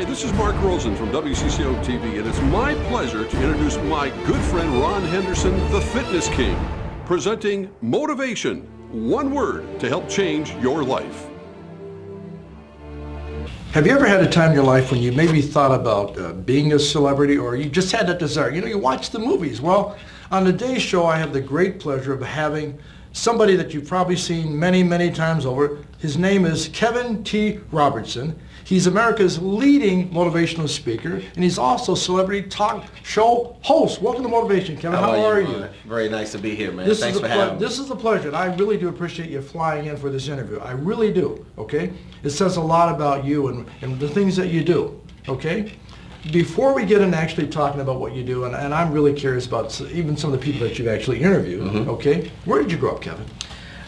Hi, this is Mark Rosen from WCCO TV, and it's my pleasure to introduce my good friend Ron Henderson, the Fitness King, presenting Motivation, one word to help change your life. Have you ever had a time in your life when you maybe thought about being a celebrity, or you just had that desire? You know, you watch the movies. Well, on today's show, I have the great pleasure of having somebody that you've probably seen many, many times over. His name is Kevin T Roberson. He's America's leading motivational speaker, and he's also celebrity talk show host. Welcome to Motivation, Kevin. How are you? Very nice to be here, man. Thanks for having me. This is a pleasure, and I really do appreciate you flying in for this interview. I really do, okay? It says a lot about you and the things that you do, okay? Before we get into actually talking about what you do, and I'm really curious about even some of the people that you've actually interviewed, okay? Where did you grow up, Kevin?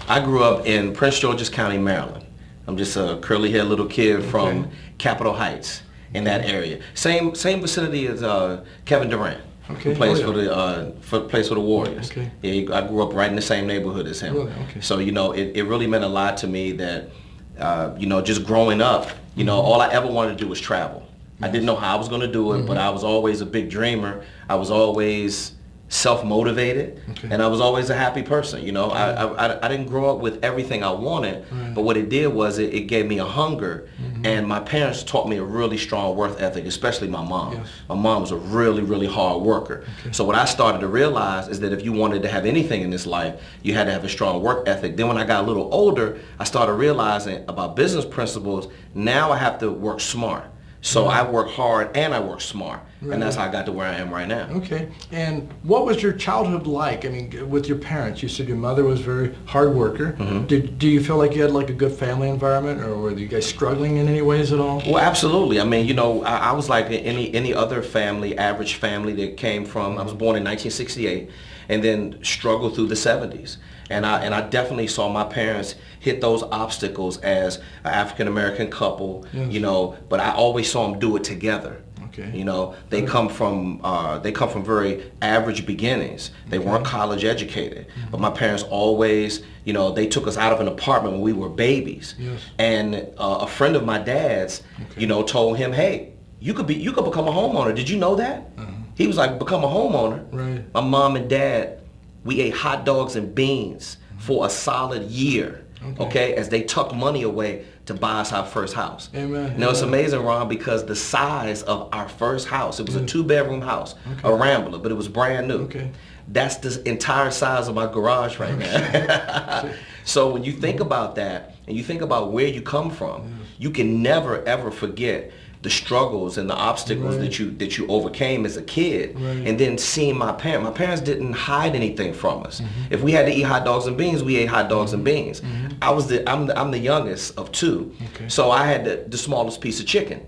I grew up in Prince George's County, Maryland. I'm just a curly-haired little kid from Capitol Heights in that area. Same vicinity as Kevin Durant, who plays for the Warriors. Okay. Yeah, I grew up right in the same neighborhood as him. Really? Okay. So you know, it really meant a lot to me that you know, just growing up, you know, all I ever wanted to do was travel. I didn't know how I was going to do it, but I was always a big dreamer. I was always self-motivated, and I was always a happy person. You know, I didn't grow up with everything I wanted, but what it did was it gave me a hunger, and my parents taught me a really strong work ethic, especially my mom. Yes. My mom was a really, really hard worker. So what I started to realize is that if you wanted to have anything in this life, you had to have a strong work ethic. Then when I got a little older, I started realizing about business principles. Now I have to work smart. So I work hard and I work smart, and that's how I got to where I am right now. Okay, and what was your childhood like? I mean, with your parents, you said your mother was a very hard worker. Do you feel like you had like a good family environment, or were you guys struggling in any ways at all? Well, absolutely. I mean, you know, I was like any other family, average family that came from, I was born in 1968 and then struggled through the 70s. And I definitely saw my parents hit those obstacles as an African-American couple, you know, but I always saw them do it together. Okay. You know, they come from very average beginnings. They weren't college educated, but my parents always, you know, they took us out of an apartment when we were babies. Yes. And a friend of my dad's, you know, told him, hey, you could become a homeowner. Did you know that? He was like, become a homeowner. Right. My mom and dad, we ate hot dogs and beans for a solid year, okay, as they tucked money away to buy us our first house. Amen. Now, it's amazing, Ron, because the size of our first house, it was a 2-bedroom house, a Rambler, but it was brand new. Okay. That's the entire size of my garage right now. So when you think about that, and you think about where you come from, you can never, ever forget the struggles and the obstacles that you overcame as a kid, and then seeing my parents didn't hide anything from us. If we had to eat hot dogs and beans, we ate hot dogs and beans. I'm the youngest of two, so I had the smallest piece of chicken.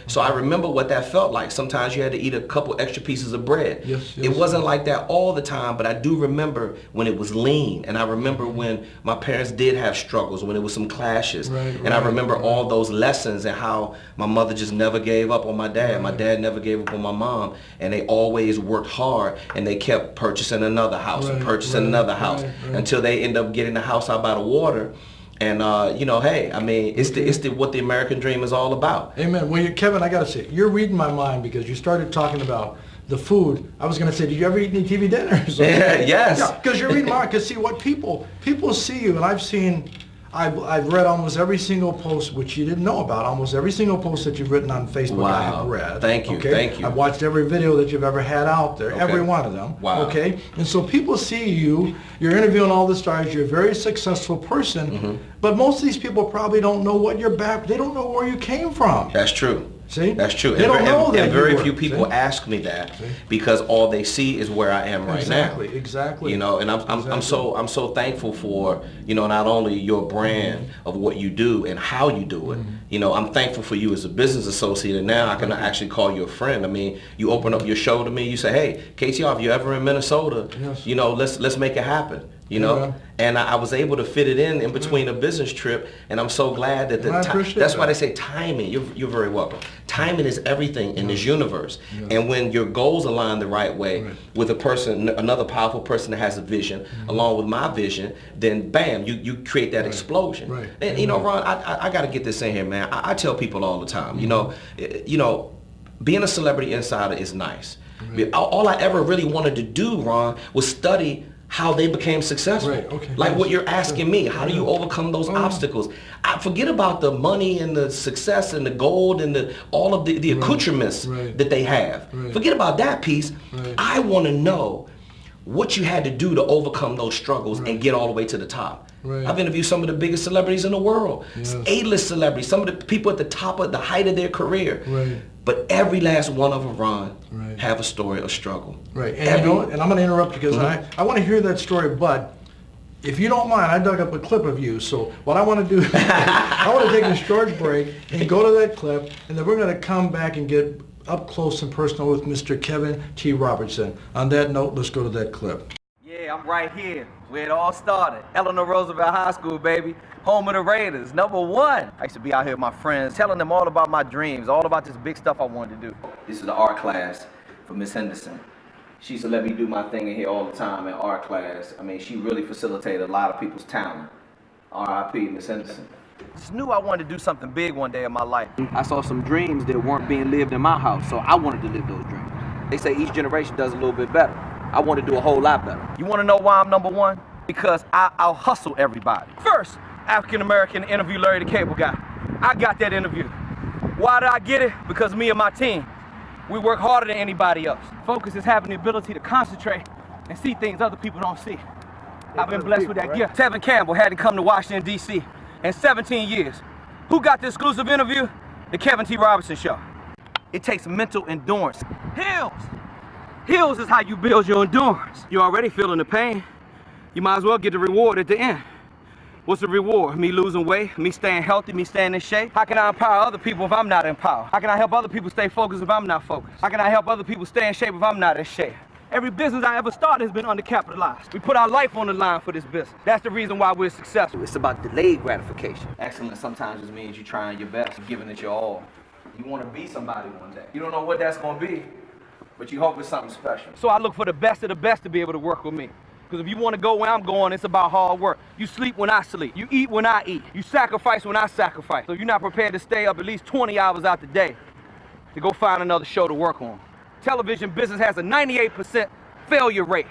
So I remember what that felt like. Sometimes you had to eat a couple extra pieces of bread. It wasn't like that all the time, but I do remember when it was lean, and I remember when my parents did have struggles, when there was some clashes, and I remember all those lessons and how my mother just never gave up on my dad. My dad never gave up on my mom, and they always worked hard, and they kept purchasing another house and purchasing another house until they end up getting the house out by the water. And you know, hey, I mean, it's what the American dream is all about. Amen. Well, Kevin, I gotta say, you're reading my mind, because you started talking about the food. I was gonna say, did you ever eat any TV dinners? Yes. Yeah, because you're reading my mind. Because see, what people see you, and I've read almost every single post, which you didn't know about. Almost every single post that you've written on Facebook, I've read. Thank you, thank you. I've watched every video that you've ever had out there, every one of them. Wow. Okay, and so people see you. You're interviewing all the stars. You're a very successful person, but most of these people probably don't know what you're back. They don't know where you came from. That's true. See? That's true. They don't know that. And very few people ask me that, because all they see is where I am right now. Exactly. You know, and I'm so thankful for, you know, not only your brand of what you do and how you do it. You know, I'm thankful for you as a business associate, and now I can actually call you a friend. I mean, you open up your show to me. You say, hey, KTR, if you're ever in Minnesota, you know, let's make it happen. You know, and I was able to fit it in between a business trip, and I'm so glad that that's why they say timing. You're very welcome. Timing is everything in this universe, and when your goals align the right way with a person, another powerful person that has a vision, along with my vision, then bam, you create that explosion. And you know, Ron, I got to get this in here, man. man, I tell people all the time, you know, being a celebrity insider is nice. Right. All I ever really wanted to do, Ron, was study how they became successful. Right, okay. Like what you're asking me, how do you overcome those obstacles? I forget about the money and the success and the gold and all of the accoutrements that they have. Right. Forget about that piece. Right. I want to know what you had to do to overcome those struggles and get all the way to the top. Right. I've interviewed some of the biggest celebrities in the world, A-list celebrities, some of the people at the top of the height of their career. Right. But every last one of them, Ron, have a story of struggle. Right, and you know, and I'm going to interrupt because I want to hear that story, but if you don't mind, I dug up a clip of you, so what I want to do, I want to take a short break and go to that clip, and then we're going to come back and get up close and personal with Mr. Kevin T Roberson. On that note, let's go to that clip. Yeah, I'm right here, where it all started. Eleanor Roosevelt High School, baby. Home of the Raiders, #1. I used to be out here with my friends, telling them all about my dreams, all about this big stuff I wanted to do. This is the art class for Miss Henderson. She used to let me do my thing in here all the time in art class. I mean, she really facilitated a lot of people's talent. R.I.P. Miss Henderson. Just knew I wanted to do something big one day in my life. I saw some dreams that weren't being lived in my house, so I wanted to live those dreams. They say each generation does a little bit better. I want to do a whole lot better. You want to know why I'm #1? Because I'll hustle everybody. First, African-American interview Larry the Cable Guy. I got that interview. Why did I get it? Because me and my team, we work harder than anybody else. Focus is having the ability to concentrate and see things other people don't see. I've been blessed with that gift. Tevin Campbell hadn't come to Washington, D.C. in 17 years. Who got the exclusive interview? The Kevin T Roberson Show. It takes mental endurance. Hills! Hills is how you build your endurance. You're already feeling the pain. You might as well get the reward at the end. What's the reward? Me losing weight, me staying healthy, me staying in shape? How can I empower other people if I'm not empowered? How can I help other people stay focused if I'm not focused? How can I help other people stay in shape if I'm not in shape? Every business I ever started has been undercapitalized. We put our life on the line for this business. That's the reason why we're successful. It's about delayed gratification. Excellence sometimes just means you're trying your best, you're giving it your all. You want to be somebody one day. You don't know what that's going to be, but you hope it's something special. So I look for the best of the best to be able to work with me. Because if you want to go where I'm going, it's about hard work. You sleep when I sleep. You eat when I eat. You sacrifice when I sacrifice. So if you're not prepared to stay up at least 20 hours out the day to go find another show to work on. Television business has a 98% failure rate.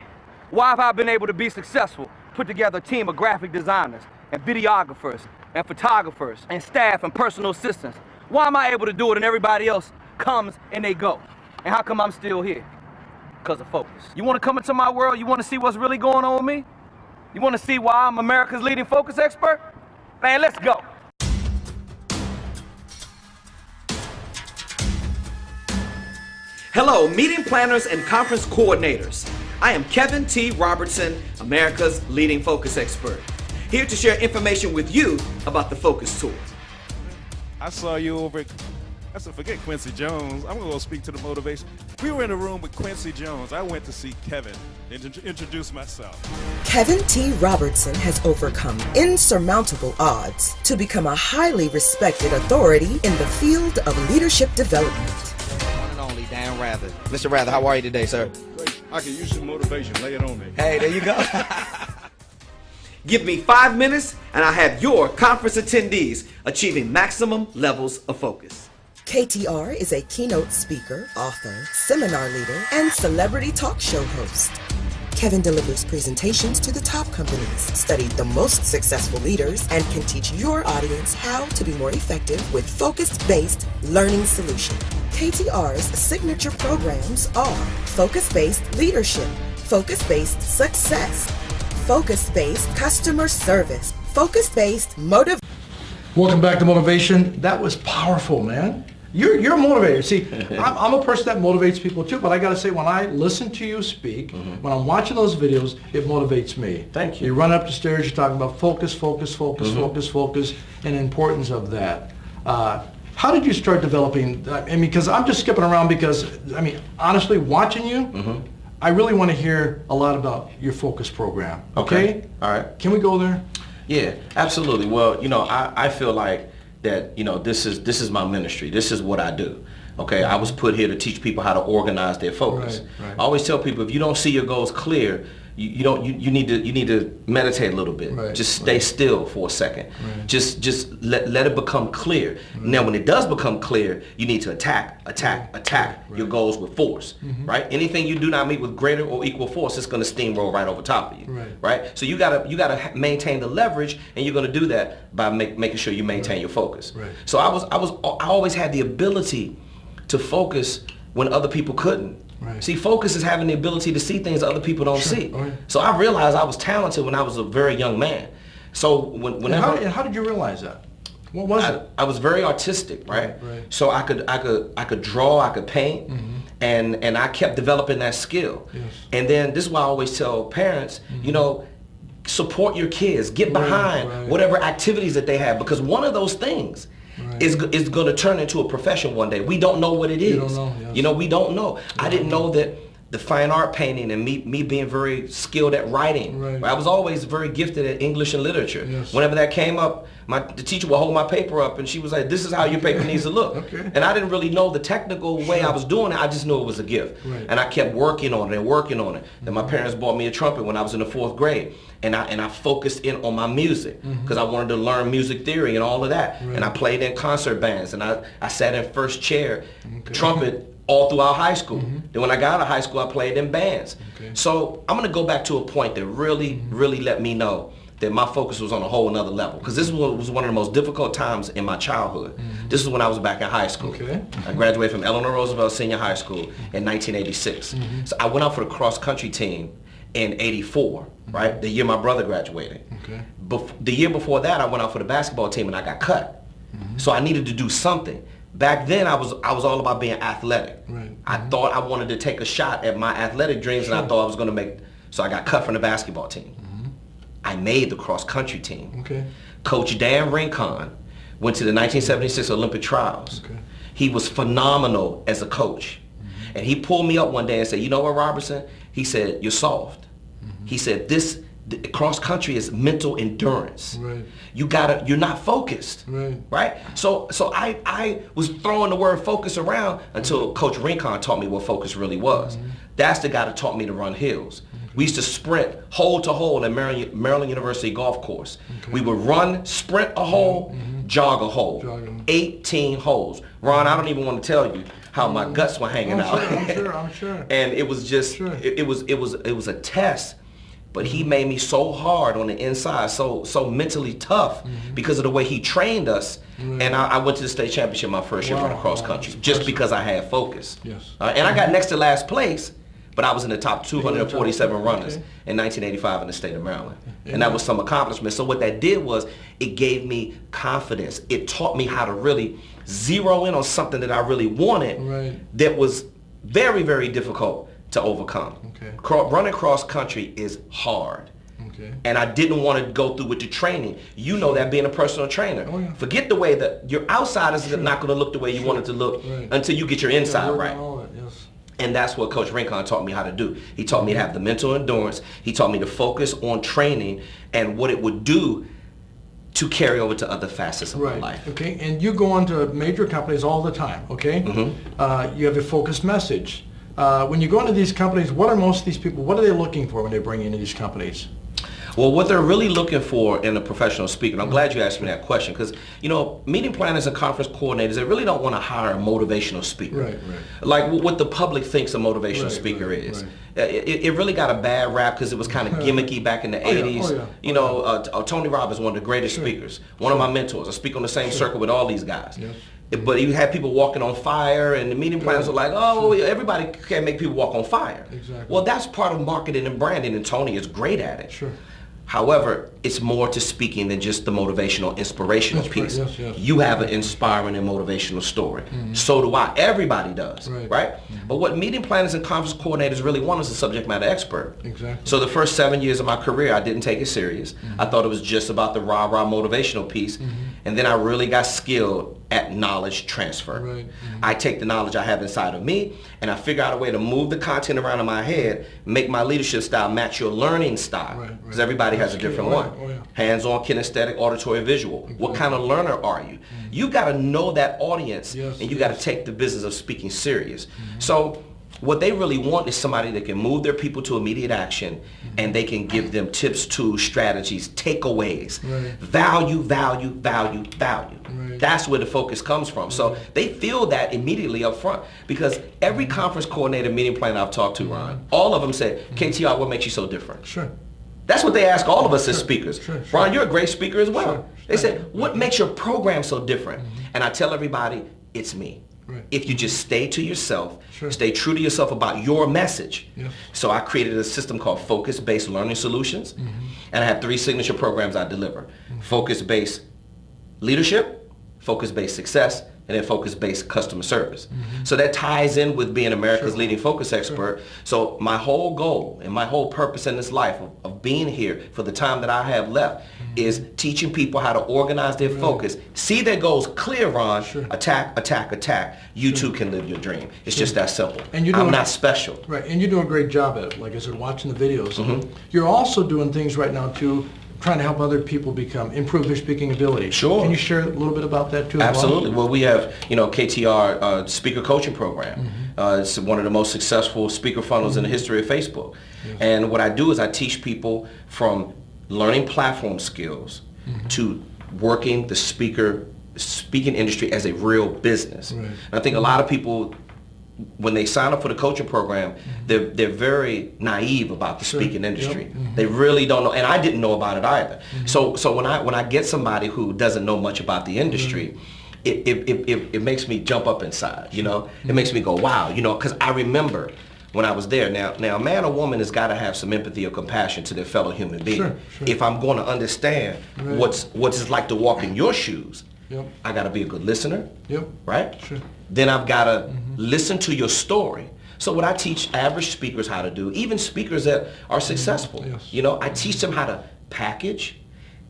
Why have I been able to be successful? Put together a team of graphic designers and videographers and photographers and staff and personal assistants. Why am I able to do it and everybody else comes and they go? And how come I'm still here? Because of focus. You want to come into my world? You want to see what's really going on with me? You want to see why I'm America's leading focus expert? Man, let's go. Hello, meeting planners and conference coordinators. I am Kevin T Roberson, America's leading focus expert, here to share information with you about the Focus Tool. I saw you over at, I said, forget Quincy Jones. I'm going to go speak to the motivation. We were in a room with Quincy Jones. I went to see Kevin and introduce myself. Kevin T Roberson has overcome insurmountable odds to become a highly respected authority in the field of leadership development. One and only Dan Rather. Mr. Rather, how are you today, sir? Great. I can use some motivation. Lay it on me. Hey, there you go. Give me 5 minutes and I have your conference attendees achieving maximum levels of focus. KTR is a keynote speaker, author, seminar leader, and celebrity talk show host. Kevin delivers presentations to the top companies, studied the most successful leaders, and can teach your audience how to be more effective with focus-based learning solutions. KTR's signature programs are focus-based leadership, focus-based success, focus-based customer service, focus-based motivation. Welcome back to Motivation. That was powerful, man. You're a motivator. See, I'm a person that motivates people too, but I got to say, when I listen to you speak, when I'm watching those videos, it motivates me. Thank you. You run up the stairs, you're talking about focus, focus, focus, focus, focus, and the importance of that. How did you start developing, I mean, because I'm just skipping around because, I mean, honestly, watching you, I really want to hear a lot about your focus program. Okay? All right. Can we go there? Yeah, absolutely. Well, you know, I feel like that, you know, this is my ministry. This is what I do. Okay, I was put here to teach people how to organize their focus. Right. I always tell people, if you don't see your goals clear, you need to meditate a little bit. Right, Just stay still for a second. Right. Just let it become clear. Now, when it does become clear, you need to attack your goals with force. Right? Anything you do not meet with greater or equal force, it's going to steamroll right over top of you. Right? So you gotta maintain the leverage, and you're going to do that by making sure you maintain your focus. Right. So I always had the ability to focus when other people couldn't. Right. See, focus is having the ability to see things that other people don't see. Oh, yeah. So I realized I was talented when I was a very young man. So whenever And how did you realize that? What was it? I was very artistic, right? Right. So I could draw, I could paint, and I kept developing that skill. Yes. And then this is why I always tell parents, you know, support your kids, get behind whatever activities that they have, because one of those things is going to turn into a profession one day. We don't know what it is. You don't know, yes. You know, we don't know. I didn't know that the fine art painting and me being very skilled at writing. Right. I was always very gifted at English and literature. Yes. Whenever that came up, the teacher would hold my paper up and she was like, "This is how your paper needs to look." Okay. And I didn't really know the technical way I was doing it. I just knew it was a gift. Right. And I kept working on it and working on it. Then my parents bought me a trumpet when I was in the 4th grade. And I focused in on my music because I wanted to learn music theory and all of that. Right. And I played in concert bands, and I sat in first chair trumpet all throughout high school. Then when I got out of high school, I played in bands. Okay. So I'm going to go back to a point that really let me know that my focus was on a whole another level, because this was one of the most difficult times in my childhood. This is when I was back in high school. Okay. I graduated from Eleanor Roosevelt Senior High School in 1986. So I went out for the cross country team in 84, right? The year my brother graduated. Okay. The year before that, I went out for the basketball team and I got cut. So I needed to do something. Back then, I was all about being athletic. Right. I thought I wanted to take a shot at my athletic dreams, and I thought I was going to so I got cut from the basketball team. I made the cross country team. Okay. Coach Dan Rincon went to the 1976 Olympic trials. Okay. He was phenomenal as a coach. And he pulled me up one day and said, "You know what, Robertson?" He said, "You're soft." He said, the cross country is mental endurance. Right. You're not focused. Right. So I was throwing the word focus around until Coach Rincon taught me what focus really was. That's the guy that taught me to run hills. We used to sprint hole to hole at Maryland University golf course. We would run, sprint a hole, jog a hole. 18 holes. Ron, I don't even want to tell you how my guts were hanging out. I'm sure. And it was just, it was a test. But he made me so hard on the inside, so mentally tough because of the way he trained us. And I went to the state championship my first year running cross country just because I had focus. Yes. And I got next to last place, but I was in the top 247 runners in 1985 in the state of Maryland. And that was some accomplishment. So what that did was it gave me confidence. It taught me how to really zero in on something that I really wanted that was very, very difficult to overcome. Running cross country is hard. And I didn't want to go through with the training. You know that being a personal trainer. Forget the way that your outside is not going to look the way you want it to look until you get your inside right. And that's what Coach Rincon taught me how to do. He taught me to have the mental endurance. He taught me to focus on training and what it would do to carry over to other facets of my life. Okay, and you go into major companies all the time, okay? You have a focused message. When you go into these companies, what are most of these people, what are they looking for when they bring you into these companies? Well, what they're really looking for in a professional speaker, and I'm glad you asked me that question, because, you know, meeting planners and conference coordinators, they really don't want to hire a motivational speaker. Like what the public thinks a motivational speaker is. It really got a bad rap because it was kind of gimmicky back in the 80s. You know, Tony Robbins, one of the greatest speakers, one of my mentors. I speak on the same circle with all these guys. But you had people walking on fire, and the meeting planners were like, "Oh, everybody can't make people walk on fire." Well, that's part of marketing and branding, and Tony is great at it. However, it's more to speaking than just the motivational, inspirational piece. You have an inspiring and motivational story. So do I. Everybody does, right? But what meeting planners and conference coordinators really want is a subject matter expert. So the first 7 years of my career, I didn't take it serious. I thought it was just about the rah-rah motivational piece. And then I really got skilled at knowledge transfer. I take the knowledge I have inside of me, and I figure out a way to move the content around in my head, make my leadership style match your learning style. Because everybody has a different one. Hands-on, kinesthetic, auditory, visual. What kind of learner are you? You got to know that audience, and you got to take the business of speaking serious. So What they really want is somebody that can move their people to immediate action, and they can give them tips, tools, strategies, takeaways, value, value, value, value. That's where the focus comes from. So they feel that immediately up front, because every conference coordinator, meeting planner I've talked to, Ron, all of them say, KTR, what makes you so different? Sure. That's what they ask all of us as speakers. Sure. Ron, you're a great speaker as well. Sure. They said, what makes your program so different? And I tell everybody, it's me. If you just stay to yourself, stay true to yourself about your message. So I created a system called Focus-Based Learning Solutions, and I have 3 signature programs I deliver. Focus-Based Leadership, Focus-Based Success, and then Focus-Based Customer Service. So that ties in with being America's leading focus expert. So my whole goal and my whole purpose in this life of being here for the time that I have left is teaching people how to organize their focus, see their goals clear, Ron, attack, attack, attack. You too can live your dream. It's just that simple. And I'm not special. Right, and you do a great job at it. Like I said, watching the videos. You're also doing things right now too, trying to help other people improve their speaking ability. Sure. Can you share a little bit about that too? Absolutely. Well, we have, KTR speaker coaching program. It's one of the most successful speaker funnels in the history of Facebook. And what I do is I teach people from learning platform skills to working the speaking industry as a real business. And I think a lot of people, when they sign up for the coaching program, they're very naive about the speaking industry. They really don't know, and I didn't know about it either. So when I get somebody who doesn't know much about the industry, it makes me jump up inside. It makes me go, wow. Because I remember when I was there. Now, a man or woman has got to have some empathy or compassion to their fellow human being. If I'm going to understand what it's like to walk in your shoes, I got to be a good listener, right? Then I've got to listen to your story. So what I teach average speakers how to do, even speakers that are successful, I teach them how to package,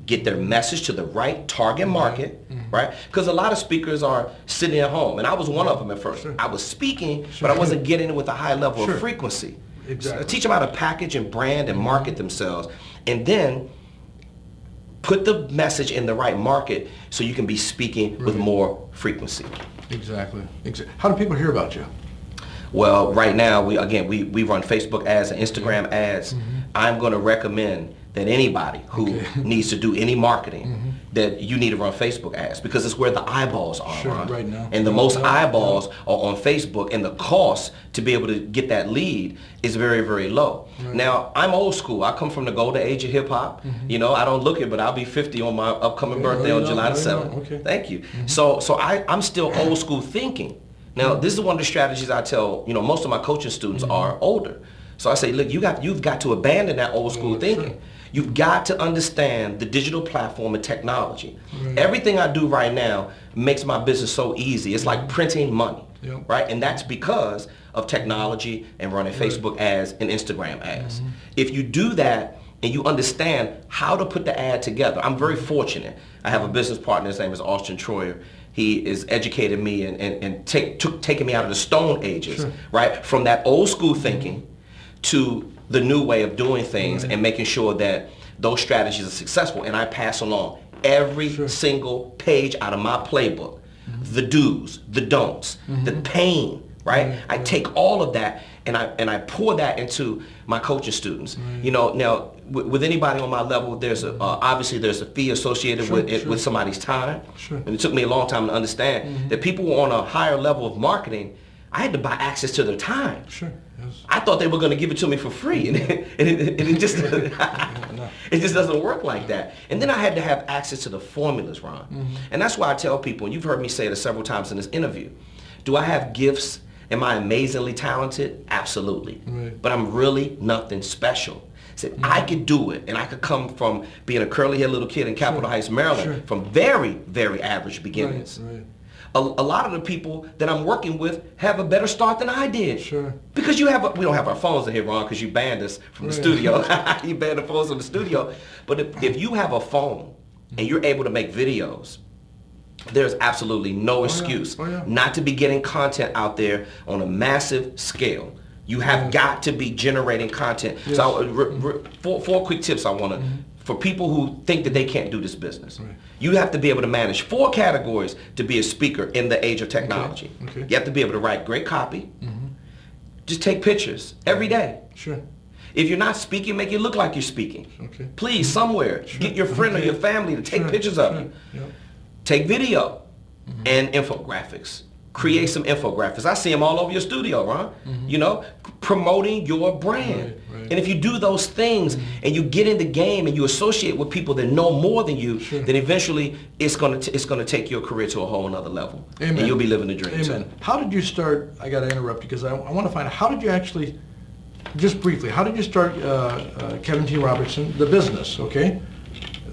get their message to the right target market, right? Because a lot of speakers are sitting at home, and I was one of them at first. I was speaking, but I wasn't getting it with a high level of frequency. So I teach them how to package and brand and market themselves, and then put the message in the right market so you can be speaking with more frequency. Exactly. How do people hear about you? Well, right now, we run Facebook ads and Instagram ads. I'm going to recommend that anybody who needs to do any marketing, that you need to run Facebook ads, because it's where the eyeballs are. Right now. And the most eyeballs are on Facebook, and the cost to be able to get that lead is very, very low. Now, I'm old school. I come from the golden age of hip hop. I don't look it, but I'll be 50 on my upcoming birthday on July the 7th. Thank you. So I'm still old school thinking. Now, this is one of the strategies I tell, most of my coaching students are older. So I say, look, you've got to abandon that old school thinking. You've got to understand the digital platform and technology. Everything I do right now makes my business so easy. It's like printing money, right? And that's because of technology and running Facebook ads and Instagram ads. If you do that and you understand how to put the ad together, I'm very fortunate. I have a business partner, his name is Austin Troyer. He has educated me and taken me out of the stone ages, right? From that old school thinking to the new way of doing things and making sure that those strategies are successful. And I pass along every single page out of my playbook, the do's, the don'ts, the pain, right? I take all of that and I pour that into my coaching students. Now with anybody on my level, there's obviously there's a fee associated with somebody's time. And it took me a long time to understand that people were on a higher level of marketing. I had to buy access to their time. I thought they were going to give it to me for free, and it just it just doesn't work like that. And then I had to have access to the formulas, Ron. And that's why I tell people, and you've heard me say this several times in this interview, do I have gifts? Am I amazingly talented? Absolutely. But I'm really nothing special. Said I could do it, and I could come from being a curly-haired little kid in Capitol Heights, Maryland, from very, very average beginnings. A lot of the people that I'm working with have a better start than I did. Because we don't have our phones in here, Ron, because you banned us from the studio. You banned the phones from the studio. But if you have a phone and you're able to make videos, there's absolutely no excuse not to be getting content out there on a massive scale. You have got to be generating content. So four quick tips I want to, for people who think that they can't do this business. You have to be able to manage 4 categories to be a speaker in the age of technology. You have to be able to write great copy, Just take pictures every day. Sure. If you're not speaking, make it look like you're speaking. Okay. Please, somewhere, get your friend or your family to take pictures of you. Yep. Take video and infographics. Create some infographics. I see them all over your studio, Ron. You know, promoting your brand. Right. And if you do those things and you get in the game and you associate with people that know more than you, then eventually it's gonna take your career to a whole nother level. Amen. And you'll be living the dream. Amen. Too. How did you start? I got to interrupt you because I want to find out, how did you actually, just briefly, how did you start Kevin T Roberson, the business, okay?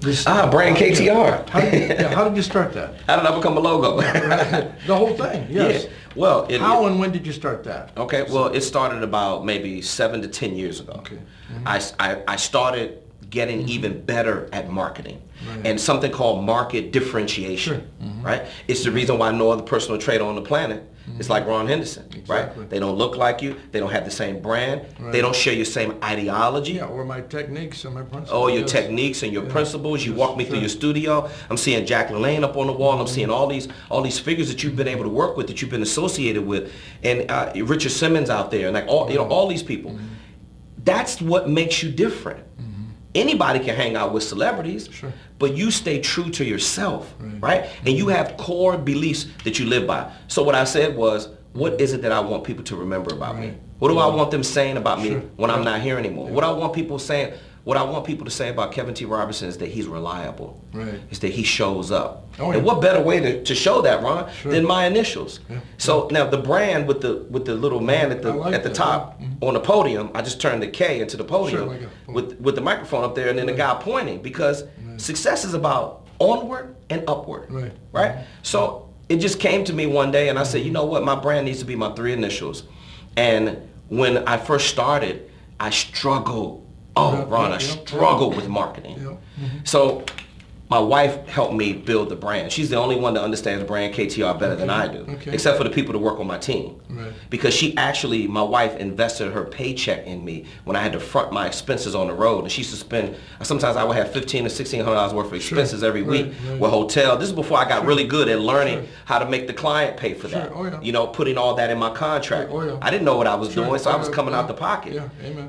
Brand KTR. How did you start that? How did I become a logo? The whole thing, yes. Yeah. Well, how and when did you start that? Okay, well, it started about maybe 7 to 10 years ago. Okay. I started getting even better at marketing and something called market differentiation, right? It's the reason why no other personal trainer on the planet is like Ron Henderson, right? They don't look like you. They don't have the same brand. They don't share your same ideology. Yeah, or my techniques and my principles. Oh, your techniques and your principles. You walk me through your studio. I'm seeing Jack LaLanne up on the wall. I'm seeing all these figures that you've been able to work with, that you've been associated with, and Richard Simmons out there, and like all these people. That's what makes you different. Anybody can hang out with celebrities, but you stay true to yourself, right? And you have core beliefs that you live by. So what I said was, what is it that I want people to remember about me? What do I want them saying about me when I'm not here anymore? What I want people saying, what I want people to say about Kevin T Roberson is that he's reliable. Is that he shows up. And what better way to show that, Ron, than my initials? So now the brand with the little man at the top on the podium, I just turned the K into the podium with the microphone up there, and then the guy pointing, because success is about onward and upward, right? So it just came to me one day, and I said, you know what, my brand needs to be my 3 initials. And when I first started, I struggled. Oh, Ron, I struggled with marketing. So my wife helped me build the brand. She's the only one that understands brand KTR better than I do, except for the people that work on my team. Because my wife invested her paycheck in me when I had to front my expenses on the road. And she used to spend, sometimes I would have $1,500 to $1,600 worth of expenses every week with hotel. This is before I got really good at learning how to make the client pay for that. You know, putting all that in my contract. I didn't know what I was doing, so I was coming out the pocket.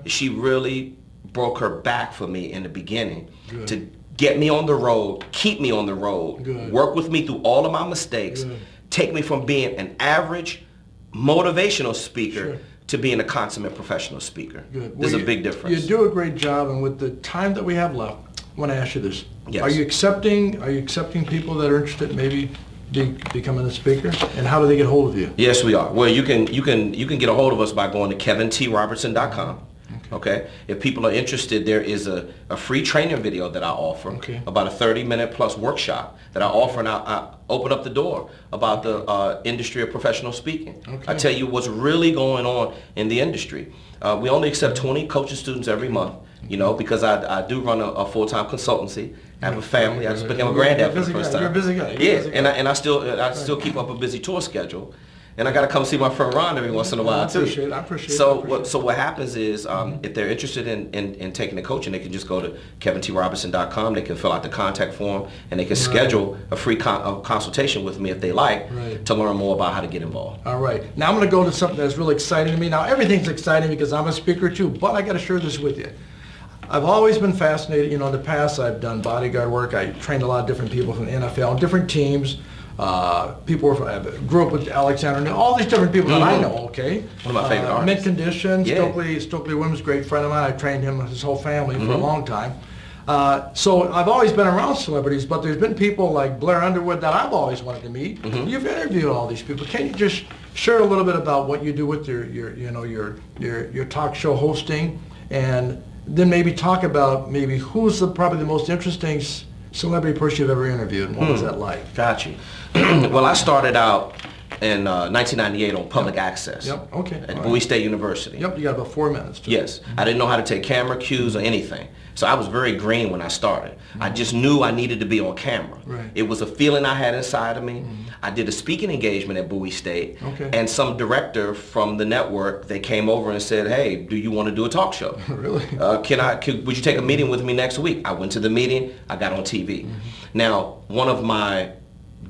She really broke her back for me in the beginning to get me on the road, keep me on the road, work with me through all of my mistakes, take me from being an average motivational speaker to being a consummate professional speaker. There's a big difference. You do a great job, and with the time that we have left, I want to ask you this. Yes. Are you accepting people that are interested in maybe becoming a speaker, and how do they get hold of you? Yes, we are. Well, you can get a hold of us by going to kevintroberson.com. Okay. If people are interested, there is a free training video that I offer, about a 30-minute plus workshop that I offer, and I open up the door about the industry of professional speaking. I tell you what's really going on in the industry. We only accept 20 coaching students every month, you know, because I do run a full-time consultancy. I have a family. I just became a granddad for the first time. You're a busy guy. And I still keep up a busy tour schedule. And I got to come see my friend Ron every once in a while too. I appreciate it. So what happens is, if they're interested in taking the coaching, they can just go to kevintroberson.com. They can fill out the contact form, and they can schedule a free consultation with me if they like to learn more about how to get involved. All right. Now I'm going to go to something that's really exciting to me. Now everything's exciting because I'm a speaker too, but I got to share this with you. I've always been fascinated. You know, in the past I've done bodyguard work. I trained a lot of different people from the NFL, different teams. People grew up with Alexander, all these different people that I know, okay? One of my favorite artists. Mint Condition, Stokely Williams, great friend of mine. I trained him and his whole family for a long time. So I've always been around celebrities, but there's been people like Blair Underwood that I've always wanted to meet. You've interviewed all these people. Can you just share a little bit about what you do with your talk show hosting, and then maybe talk about maybe who's probably the most interesting celebrity person you've ever interviewed, and what was that like? Got you. Well, I started out in 1998 on public access. At Bowie State University. You got about 4 minutes. Yes. I didn't know how to take camera cues or anything. So I was very green when I started. I just knew I needed to be on camera. It was a feeling I had inside of me. I did a speaking engagement at Bowie State, and some director from the network, they came over and said, hey, do you want to do a talk show? Really? Would you take a meeting with me next week? I went to the meeting. I got on TV. Now, one of my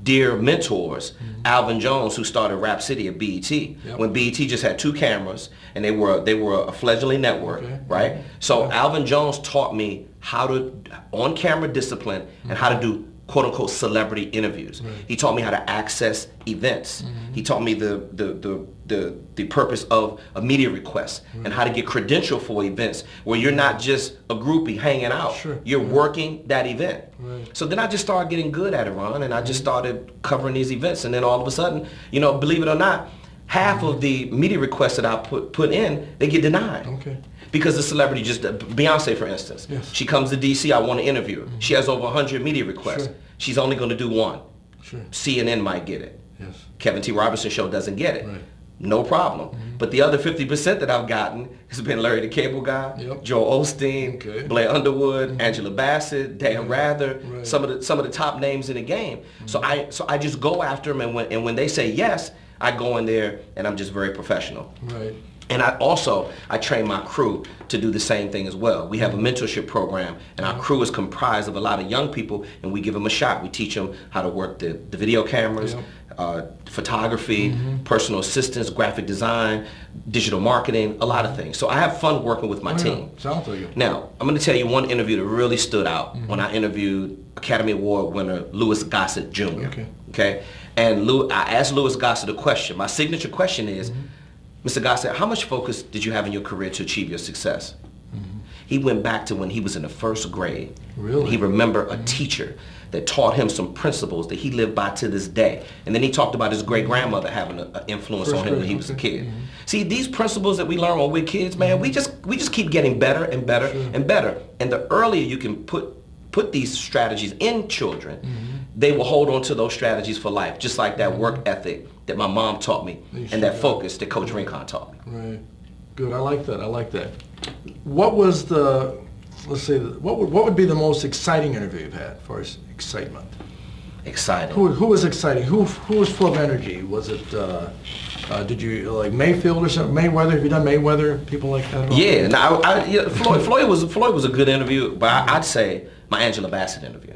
dear mentors, Alvin Jones, who started Rap City at BET, when BET just had 2 cameras, and they were a fledgling network, right? So Alvin Jones taught me how to, on-camera discipline, and how to do quote-unquote celebrity interviews. He taught me how to access events. He taught me the purpose of a media request and how to get credential for events where you're not just a groupie hanging out. You're working that event. So then I just started getting good at it, Ron, and I just started covering these events, and then all of a sudden, you know, believe it or not, half of the media requests that I put in, they get denied. Because the celebrity just, Beyonce for instance, she comes to DC, I want to interview her. She has over 100 media requests. She's only going to do one. CNN might get it. Kevin T Roberson show doesn't get it. No problem. But the other 50% that I've gotten has been Larry the Cable Guy, Joel Osteen, Blair Underwood, Angela Bassett, Dan Rather, some of the top names in the game. So I just go after them, and when they say yes, I go in there and I'm just very professional. And I train my crew to do the same thing as well. We have a mentorship program, and our crew is comprised of a lot of young people, and we give them a shot. We teach them how to work the video cameras, photography, personal assistance, graphic design, digital marketing, a lot of things. So I have fun working with my team. Sounds like it. Now, I'm going to tell you one interview that really stood out when I interviewed Academy Award winner Louis Gossett Jr. Okay? And I asked Louis Gossett a question. My signature question is, Mr. Gossett, how much focus did you have in your career to achieve your success? He went back to when he was in the 1st grade. He remembered a teacher that taught him some principles that he lived by to this day. And then he talked about his great-grandmother having an influence on him when he was a kid. See, these principles that we learn when we're kids, man, we just keep getting better and better and better. And the earlier you can put these strategies in children, they will hold on to those strategies for life, just like that work ethic that my mom taught me and that focus that Coach Rincon taught me. Good. I like that. I like that. What was the, let's say, what would be the most exciting interview you've had for excitement? Exciting. Who was exciting? Who was full of energy? Was it, did you like Mayfield or something? Mayweather? Have you done Mayweather? People like that? Yeah. Now, Floyd was a good interview, but I'd say my Angela Bassett interview.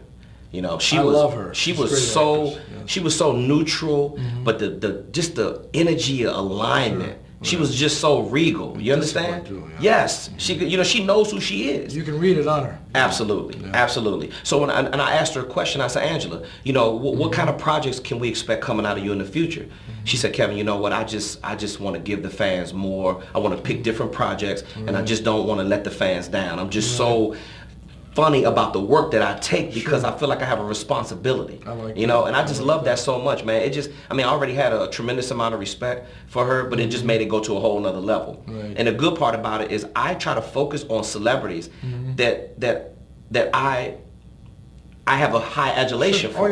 You know, I love her. She was so neutral, but just the energy alignment. She was just so regal. You understand? Too, Yes. She knows who she is. You can read it on her. Absolutely. Absolutely. So when I asked her a question, I said, Angela, you know, what kind of projects can we expect coming out of you in the future? She said, Kevin, you know what? I just want to give the fans more. I want to pick different projects, and I just don't want to let the fans down. I'm just so funny about the work that I take because I feel like I have a responsibility, you know, and I just love that so much, man. I already had a tremendous amount of respect for her, but it just made it go to a whole nother level. And the good part about it is I try to focus on celebrities that I have a high adulation for.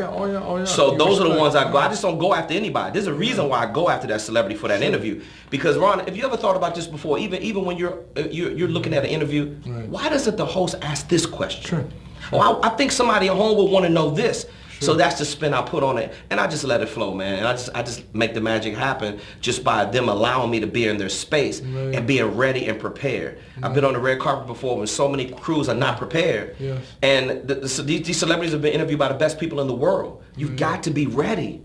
So those are the ones I go. I just don't go after anybody. There's a reason why I go after that celebrity for that interview. Because Ron, if you ever thought about this before, even when you're looking at an interview, why doesn't the host ask this question? Oh, I think somebody at home would want to know this. So that's the spin I put on it, and I just let it flow, man. And I just make the magic happen just by them allowing me to be in their space and being ready and prepared. I've been on the red carpet before when so many crews are not prepared, and these celebrities have been interviewed by the best people in the world. You've got to be ready.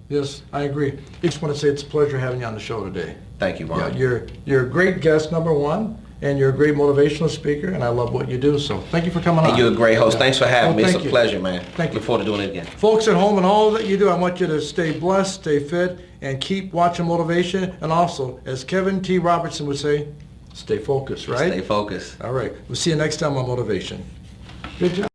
Yes, I agree. I just want to say it's a pleasure having you on the show today. Thank you, Ron. You're a great guest, number one. And you're a great motivational speaker, and I love what you do. So thank you for coming on. And you're a great host. Thanks for having me. It's a pleasure, man. Thank you. Look forward to doing it again. Folks at home and all that you do, I want you to stay blessed, stay fit, and keep watching motivation. And also, as Kevin T Roberson would say, stay focused, right? Stay focused. All right. We'll see you next time on Motivation. Good job.